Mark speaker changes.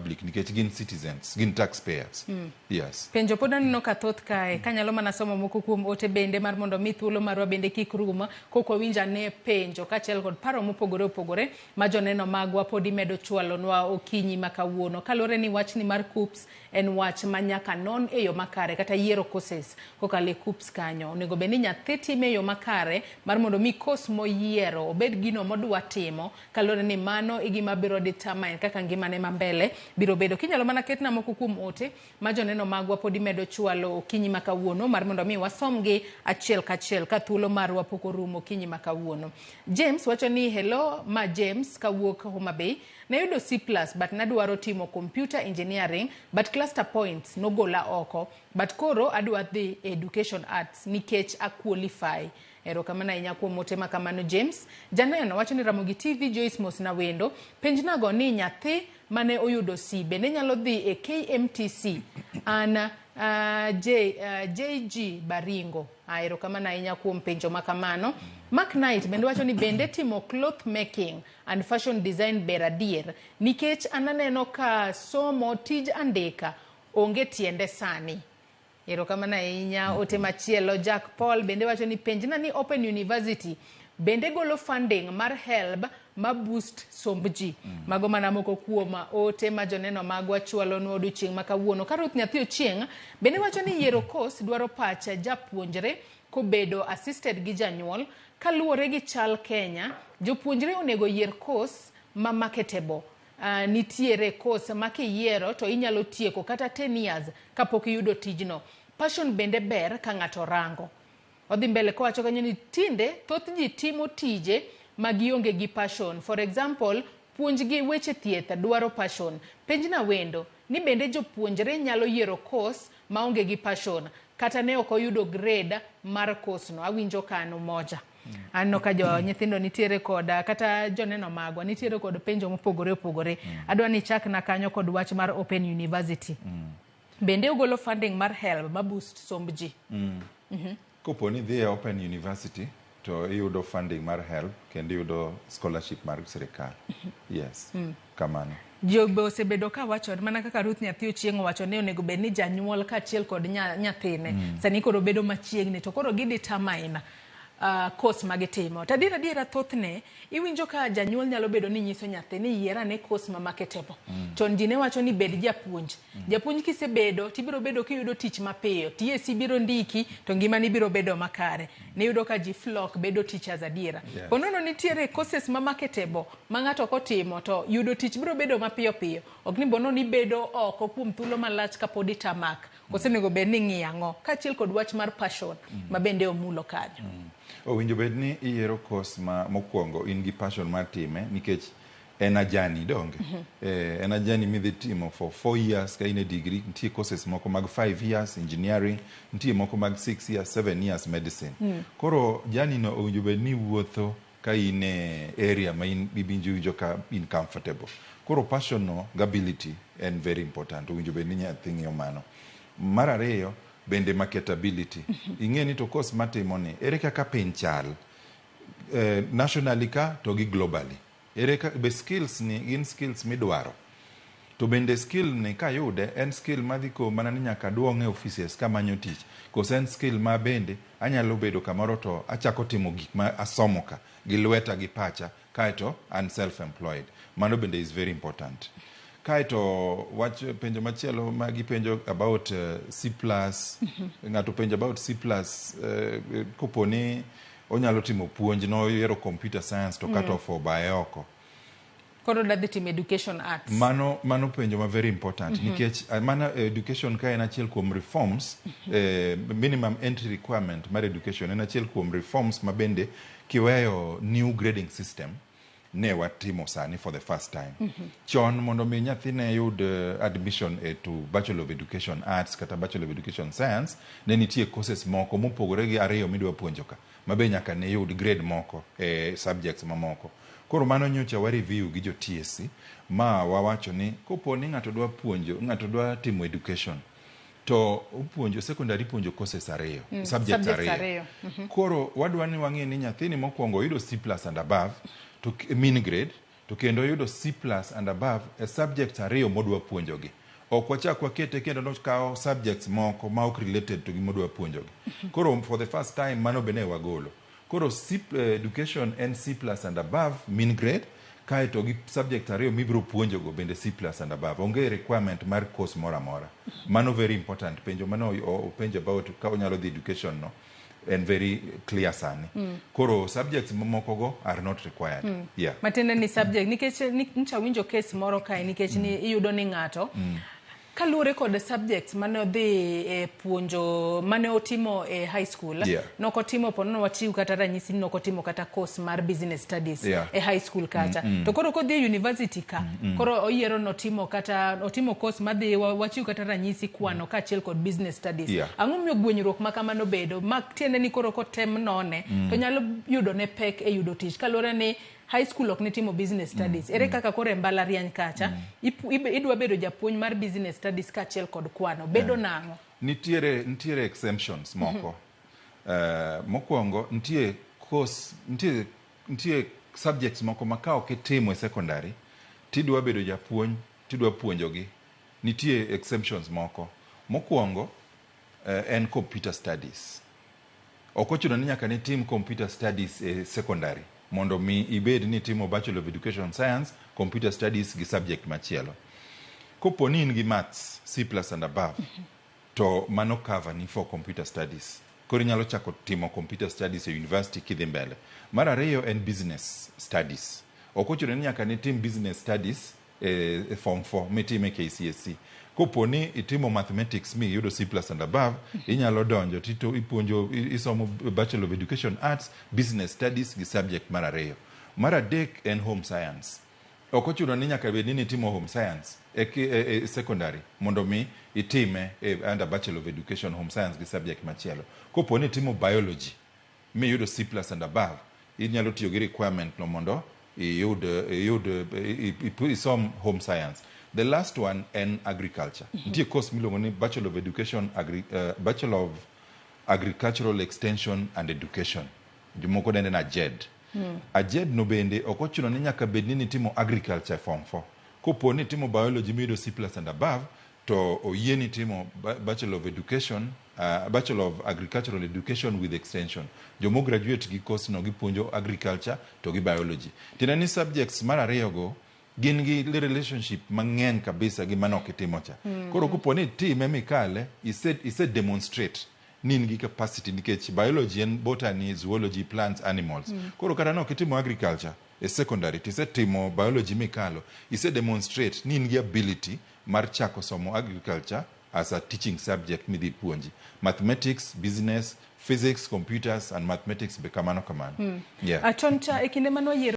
Speaker 1: public nikech gin citizens, gin taxpayers. Yes.
Speaker 2: Penjo pod aneno ka thoth kae, kanyalo mana somo moko kuom ote bende mar mondo mi thuolo marwa bende kik rum, koko winja ne penjo kachiel kod paro mopogore opogore ma joneno magwa pod imedo chwalonwa okinyi ma kawuono. Kalore ni wach ni mar KUPS en wach ma nyaka non e yo makare kata yiero courses kokale KUPS kanyo. Onego bed ni nyathi time e yo makare mar mondo mi course moyiero obed gino modwa timo, kalore ni mano e gima biro determine kaka ngimane ma mbele biro bedo. Kinyalo mana ketna moko kuom ote ma joneno magwa pod imedo chwalo okinyi ma kawuono mar mondo mi wasomgi achiel kachiel ka thuolo marwa pok orumo okinyi ma kawuono. James wacho ni hello ma James kawuok Homa Bay. Nayudo C+ but nadwaro timo computer engineering but cluster points nogola oko, but koro adwa dhi education arts nikech aqualify. Erokamano ahinya kuom ote ma kamano James. Janeno wacho ni Ramogi TV Joyce Mosna wendo penjnago ni nyathi mane oyudo C bende nyalo dhi e KMTC an JG Baringo. Erokamano ahinya kuom penjo ma kamano. Mark Knight bende wacho ni bende timo cloth making and fashion design ber adier nikech ananeno ka somo tij andika onge tiende sani. Erokamano ahinya. Ote machielo Jack Paul bende wacho ni penjna ni Open University bende golo funding mar HELB ma boost sombji. Mago mana moko kuom ote ma joneno magwa chwalo no odiochieng' ma kawuono. Ka Ruth Nyathi Ochieng' bende wacho ni yiero course dwaro pacha japuonjre kobedo assisted gi janyuol. Kaluwore gi chal Kenya, jopuonjre onego yier course ma marketable. Nitiere course ma kiyiero to inyalo tieko kata 10 years kapok iyudo tijno. Passion bende ber ka ng'ato rango. Odhi mbele kowacho kanyo ni tinde thoth ji timo tije ma gionge gi passion. For example, puonj gi weche thieth dwaro passion. Penjna wendo ni bende jopuonjre nyalo yiero course ma onge gi passion kata ne ok oyudo grade mar course no. Awinjo kano moja. Anno ka jo nyithindo nitiere kod kata joneno magwa nitiere kod penjo mopogore opogore. Adwa ni chak na kanyo kod wach mar Open University. Bende ogolo funding mar HELB ma boost sombji.
Speaker 1: Kopo ni dhi e Open University to iyudo funding mar HELB kendo iyudo scholarship mar sirikal. Yes. Kamano.
Speaker 2: Jobe osebedo ka wacho mana kaka Ruth Nyathi Ochieng' wacho ni onego bed ni janyuol kachiel kod nyathine sani koro bedo machiegni to koro gidetermine course magitimo. Tadiera thothne iwinjo ka janyuol nyalo bedo ni nyiso nyathi ni yiera ne course ma marketable. Chon ji ne wacho ni bed japuonj. Japuonj kisebedo tibiro bedo kiyudo tich mapiyo. TSC biro ndiki to ngimani biro bedo makare. Ne yudo ka ji flock bedo teachers adiera. Ponono nitiere courses ma marketable ma ng'ato kotimo to yudo tich biro bedo mapiyo piyo. Ok ni bono ni bedo oko kuom thuolo malach kapod itamak. Osenego bed ni ng'iyango kachiel kod wach mar passion ma bende omulo kanyo.
Speaker 1: Owinjo bed ni iyiero course ma mokwongo in gi passion mar time nikech en ajani donge. En ajani midhi timo for 4 years ka in e degree. Nitie courses moko mag 5 years engineering, nitie moko mag 6 years, 7 years medicine. Koro jani no owinjo bed ni wuotho ka in e area ma in bibinjo ka in comfortable. Koro passion no ability en very important. Owinjo bed ni nyathi ng'iyo mano. Mar ariyo bende marketability. Ing'e ni to course matimo ni ere kaka piny chal nationally ka to gi globally. Ere ka be skills ni gin skills midwaro. To bende skill ni ka yude en skill madhiko mana ni nyaka duong' e offices ka manyo tich. Kose en skill ma bende anyalo bedo kamoro to achako timo gik ma asomo ka gi lweta gi pacha kaeto I'm self-employed. Mano bende is very important. Kaeto wach penjo machielo magi penjo about C+. Ng'ato penjo about C+. Koponi onyalo timo puonj no yiero computer science to cut off bayoko.
Speaker 2: Koro dadhi timo education arts.
Speaker 1: Mano penjo ma very important. Nikech mana education ka en achiel kuom reforms, minimum entry requirement mar education en achiel kuom reforms ma bende kiweyo new grading system ne watimo sani for the first time. Chon mondo mi nyathi ne yud admission to Bachelor of Education Arts kata Bachelor of Education Science ne nitie courses moko mopogore gi ariyo midwa puonjo ka mabe nyaka ne yud grade moko subjects mamoko. Koro mano nyocha wa review gi jo TSC ma wawacho ni kopo ni ng'ato dwa puonjo, ng'ato dwa timo education to upuonjo secondary puonjo courses ariyo, subjects ariyo. Koro wadwa ni wang'e ni nyathini mokwongo yudo C+ and above to mean grade to kendo yudo C+ and above e subjects ariyo modwa puonjogi. Ok wachak wakete kendo nokawo subjects moko ma ok related to gimodwa puonjogi. Koro for the first time mano bene wagolo. Koro education and C+ and above mean grade, kae to gi subject ariyo mibiro puonjogo bende C+ and above. Onge requirement mar course mora mora. Mano very important. Penjo mano penjo about ka onyalo dhi education no and very clear sani. Koro subjects momokogo are not required. Yeah.
Speaker 2: Matende ni subject nikech ncha winjo case moro kae nikech ni iyudo ni ng'ato kaluwore kod subjects mane odhi e puonjo mane otimo e high school, noko timo ponono wachiw kata ranyisi noko timo kata course mar business studies e high school kacha. To koro kodhi university ka, koro oyiero notimo kata otimo course madhi wachiw kata ranyisi kwano kachiel kod business studies. Ang'o miyo gwenyruok ma kamano bedo? Mak tiende ni koro kotem none to nyalo yudo ne pek e yudo tich kaluwore ni high school ok ne timo business studies. Ere kaka kore e mbalariany kacha idwa bedo japuonj mar business studies kachiel kod kwano bedo nang'o?
Speaker 1: Nitiere exemptions moko. Mokwongo nitie course nitie subjects moko ma ka ok itimo e secondary tidwa bedo japuonj tidwa puonjogi. Nitie exemptions moko. Mokwongo en computer studies. Ok ochuno ni nyaka ni tim computer studies e secondary mondo mi ibed ni timo Bachelor of Education Science, Computer Studies gi subject machielo. Kopo ni in gi maths, C+ and above, to mano cover ni for computer studies. Koro inyalo chako timo computer studies e university kidhi mbele. Mar ariyo en business studies. Ok ochuno ni nyaka ni tim business studies e form 4 mitime KCSE. Kopo ni itimo mathematics mi yudo C+ and above, inyalo donjo tito ipuonjo isomo Bachelor of Education Arts, Business Studies gi subject mar ariyo. Mar adek en home science. Ok ochuno ni nyaka bed ni itimo home science e secondary mondo mi itime under Bachelor of Education Home Science gi subject machielo. Kopo ni itimo biology mi yudo C+ and above, inyalo tiyo gi requirement no mondo isom home science. The last one en agriculture. Nitie course miluongo ni Bachelor of Education Bachelor of Agricultural Extension and Education. Jomoko dende na AGED. AGED no bende ok ochuno ni nyaka bed ni timo agriculture form 4. Kopo ni timo biology mido C+ and above, to oyieni timo Bachelor of Education Bachelor of Agricultural Education with Extension. Jomo graduate gi course no gipuonjo agriculture to gi biology. Tiende ni subjects mar ariyo go gin gi relationship mang'eny kabisa gi mano kitimo cha. Koro kopo ni time mikale ise demonstrate ni in gi capacity nikech biology and botany, zoology, plants, animals. Koro kata no kitimo agriculture e secondary tise timo biology mikalo ise demonstrate ni in gi ability mar chako somo agriculture as a teaching subject midhi puonji. Mathematics, business, physics, computers and mathematics be kamano.
Speaker 2: Achoncha e kinde mano